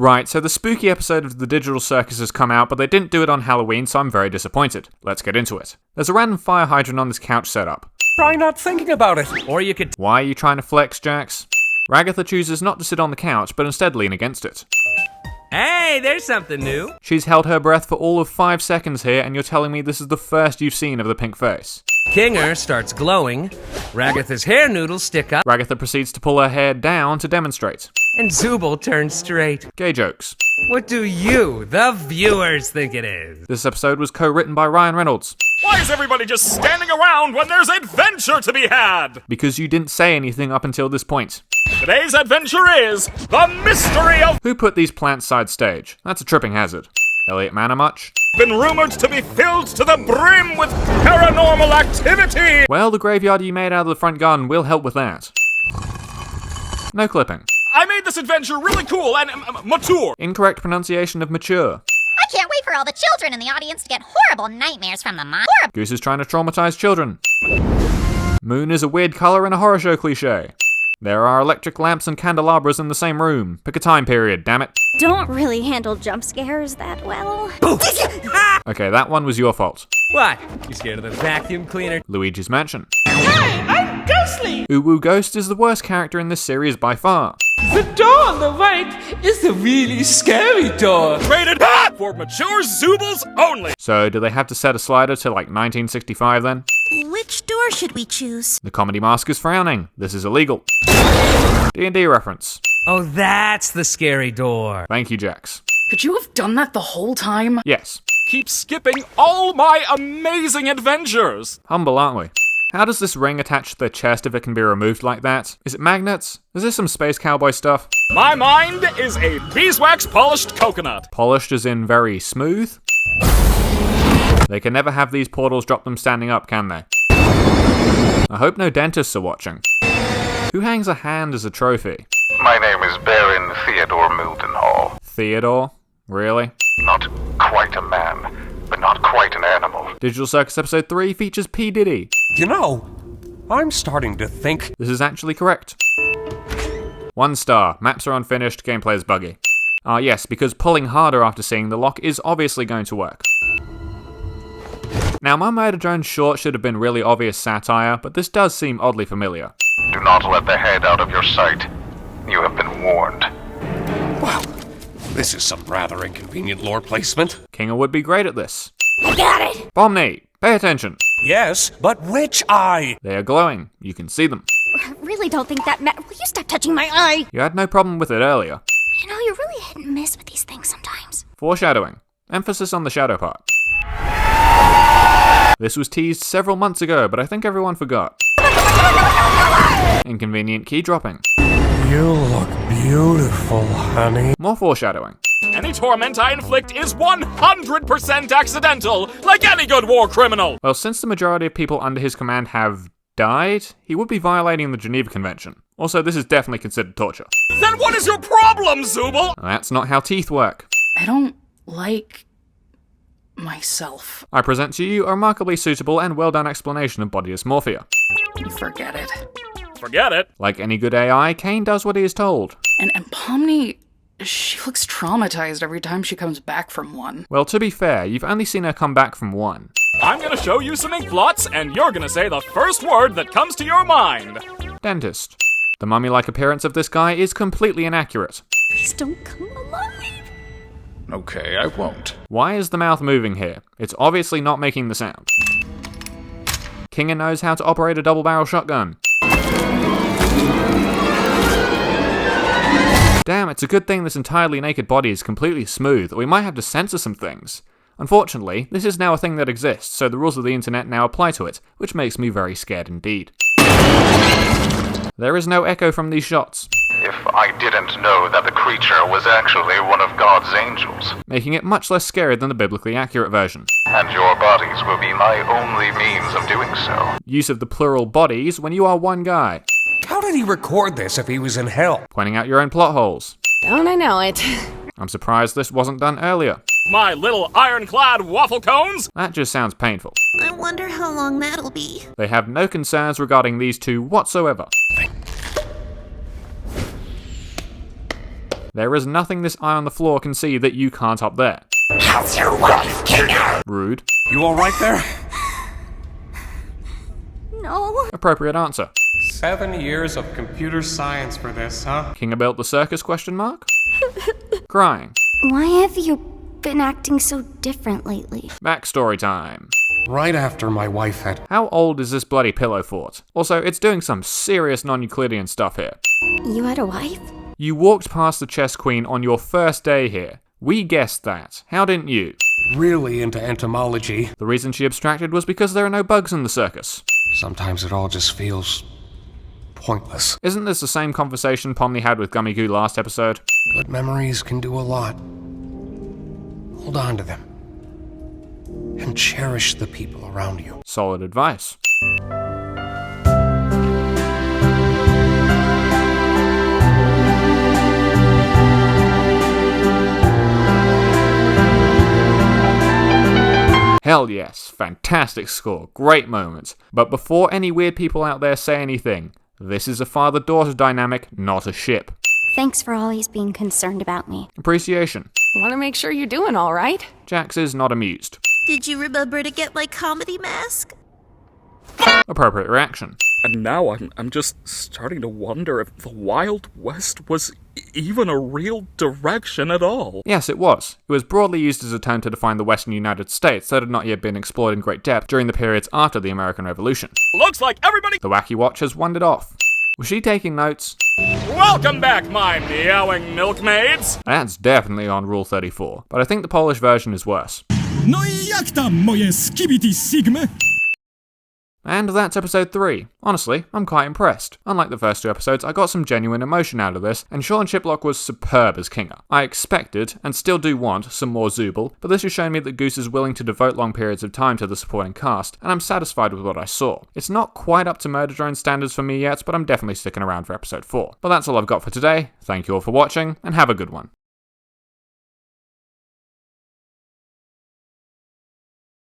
Right, so the spooky episode of the Digital Circus has come out, but they didn't do it on Halloween, so I'm very disappointed. Let's get into it. There's a random fire hydrant on this couch setup. Try not thinking about it. Or you could... Why are you trying to flex, Jax? Ragatha chooses not to sit on the couch, but instead lean against it. Hey, there's something new. She's held her breath for all of 5 seconds here, and you're telling me this is the first you've seen of the pink face. Kinger starts glowing. Ragatha's hair noodles stick up. Ragatha proceeds to pull her hair down to demonstrate. And Zubul turns straight. Gay jokes. What do you, the viewers, think it is? This episode was co-written by Ryan Reynolds. Why is everybody just standing around when there's adventure to be had? Because you didn't say anything up until this point. Today's adventure is the mystery of... Who put these plants side stage? That's a tripping hazard. Elliot Manor much? Been rumored to be filled to the brim with paranormal activity. Well, the graveyard you made out of the front garden will help with that. No clipping. I made this adventure really cool and mature. Incorrect pronunciation of mature. I can't wait for all the children in the audience to get horrible nightmares from the Goose is trying to traumatize children. Moon is a weird color in a horror show cliche. There are electric lamps and candelabras in the same room. Pick a time period, damn it. Don't really handle jump scares that well. Okay, that one was your fault. What? You scared of the vacuum cleaner? Luigi's Mansion. Hi, I'm Ghostly. Uwu Ghost is the worst character in this series by far. The door on the right is the really scary door. Rated hot for mature Zubuls only. So, do they have to set a slider to like 1965 then? Which door should we choose? The comedy mask is frowning. This is illegal. D&D reference. Oh, that's the scary door. Thank you, Jax. Could you have done that the whole time? Yes. Keep skipping all my amazing adventures. Humble, aren't we? How does this ring attach to their chest if it can be removed like that? Is it magnets? Is this some space cowboy stuff? My mind is a beeswax polished coconut. Polished as in very smooth? They can never have these portals drop them standing up, can they? I hope no dentists are watching. Who hangs a hand as a trophy? My name is Baron Theodore Mildenhall. Theodore? Really? Not quite a man, but not quite an animal. Digital Circus Episode 3 features P. Diddy. You know, I'm starting to think... This is actually correct. 1 star. Maps are unfinished, gameplay is buggy. Ah yes, because pulling harder after seeing the lock is obviously going to work. Now, my Murder Jones short should have been really obvious satire, but this does seem oddly familiar. Do not let the head out of your sight. You have been warned. Wow, this is some rather inconvenient lore placement. Kinger would be great at this. I got it! Bomney, pay attention. Yes, but which eye? They are glowing. You can see them. I really don't think that Will you stop touching my eye? You had no problem with it earlier. You know, you're really hit and miss with these things sometimes. Foreshadowing. Emphasis on the shadow part. This was teased several months ago, but I think everyone forgot. Inconvenient key dropping. You look beautiful, honey. More foreshadowing. Any torment I inflict is 100% accidental, like any good war criminal. Well, since the majority of people under his command have died, he would be violating the Geneva Convention. Also, this is definitely considered torture. Then what is your problem, Zubul? That's not how teeth work. I don't like myself. I present to you a remarkably suitable and well-done explanation of body dysmorphia. Forget it. Forget it. Like any good AI, Kane does what he is told. And Pomni, she looks traumatized every time she comes back from one. Well, to be fair, you've only seen her come back from one. I'm gonna show you some ink blots, and you're gonna say the first word that comes to your mind. Dentist. The mummy-like appearance of this guy is completely inaccurate. Please don't come alive. Okay, I won't. Why is the mouth moving here? It's obviously not making the sound. Kinger knows how to operate a double-barrel shotgun. Damn, it's a good thing this entirely naked body is completely smooth, or we might have to censor some things. Unfortunately, this is now a thing that exists, so the rules of the internet now apply to it, which makes me very scared indeed. There is no echo from these shots. If I didn't know that the creature was actually one of God's angels. Making it much less scary than the biblically accurate version. And your bodies will be my only means of doing so. Use of the plural bodies when you are one guy. How did he record this if he was in hell? Pointing out your own plot holes. Don't I know it? I'm surprised this wasn't done earlier. My little ironclad waffle cones. That just sounds painful. I wonder how long that'll be. They have no concerns regarding these two whatsoever. There is nothing this eye on the floor can see that you can't up there. How's your wife, Kinga? Rude. You alright there? No. Appropriate answer. 7 years of computer science for this, huh? King built the circus, question mark? Crying. Why have you been acting so different lately? Backstory time. Right after my wife had... How old is this bloody pillow fort? Also, it's doing some serious non-Euclidean stuff here. You had a wife? You walked past the chess queen on your first day here. We guessed that. How didn't you? really into entomology. The reason she abstracted was because there are no bugs in the circus. Sometimes it all just feels pointless. Isn't this the same conversation Pomni had with Gummy Goo last episode? Good memories can do a lot. Hold on to them. And cherish the people around you. Solid advice. Hell yes, fantastic score, great moments. But before any weird people out there say anything, this is a father-daughter dynamic, not a ship. Thanks for always being concerned about me. Appreciation. Want to make sure you're doing all right? Jax is not amused. Did you remember to get my comedy mask? Appropriate reaction. And now I'm just starting to wonder if the Wild West was even a real direction at all. Yes, it was. It was broadly used as a term to define the Western United States that had not yet been explored in great depth during the periods after the American Revolution. Looks like everybody... The Wacky Watchers wandered off. Was she taking notes? Welcome back, my meowing milkmaids! That's definitely on Rule 34, but I think the Polish version is worse. No i jak tam, moje skibidi sigmy? And that's episode 3. Honestly, I'm quite impressed. Unlike the first 2 episodes, I got some genuine emotion out of this, and Sean Chiplock was superb as Kinga. I expected, and still do want, some more Zooble, but this has shown me that Goose is willing to devote long periods of time to the supporting cast, and I'm satisfied with what I saw. It's not quite up to Murder Drone standards for me yet, but I'm definitely sticking around for episode 4. But that's all I've got for today. Thank you all for watching, and have a good one.